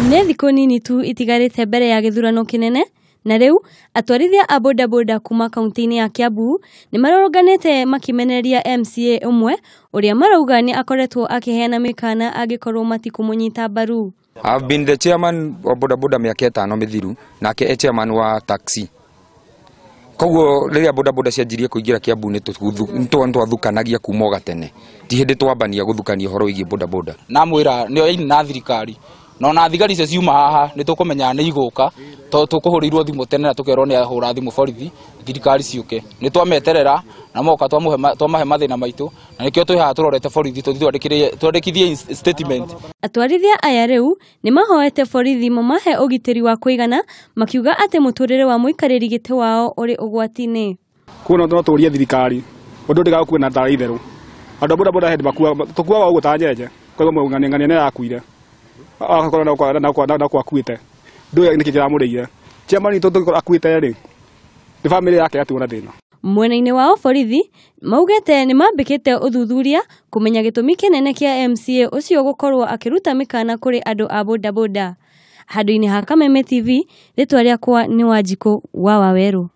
Nĩ thikũ nini tu itigarĩte mbere ya gĩthurano kĩnene, na rĩu atwarithia a bodaboda kuma kaunti-inĩ ya Kiambu nĩ marũrũnganĩte makimenereria MCA umwe uria marauga ni akoretwo akiheana mikana angĩkorwo matikũmũnyita mbaru. I've been the chairman wa Bodaboda miaka 5 mithiru, nake e chairman wa taxi. Koguo rĩrĩa Bodaboda cianjirie kũingĩra Kiambu nĩ twathukanagia kuma gatene. Ti hĩndĩ twambania gũthukania ũhoro wĩgiĩ Bodaboda. Namwĩra nĩo yaini na thirikari. No na thigari icio ciuma haha nĩ tũkũmenya nĩ igũka, tũkũhũrĩirwo thimũ tene na tũkerwo nĩ ahũra thimũ borithi, thirikari ciũke. Nĩ twameterera na moka twamahe mathĩna maitũ, na nĩkĩo twĩ haha tũrorete borithi twandĩkithie statement. Atwarithia aya rĩu nĩ mahoete borithi mamahe ũgitĩri wa kũigana, makiuga atĩ mũturire wa mũikarĩri gĩtĩ wao ũrĩ ũgwati-inĩ. Kuona no tũria thirikari ũndũ ndĩgakue na ndara itherũ. Andũ a Bodaboda hĩndĩ tũkuaga ũguo ta njenje, kwa ng'ania nĩ yakuire. Na kwakuite nduya niki kiramurĩire chairman tũtũ akuite rĩ ni family yake atuona thĩna. Mwena-inĩ wao borithi maugite nĩ mambĩkĩte ũthuthuria kũmenya gĩtũmi kĩnene kĩa MCA ũcio gũkorwo akĩruta mikaana kũrĩ andũ a Bodaboda. Handũ-inĩ ha Kameme TV, rĩtwa rĩakwa nĩ Wanjikũ wa Waweru.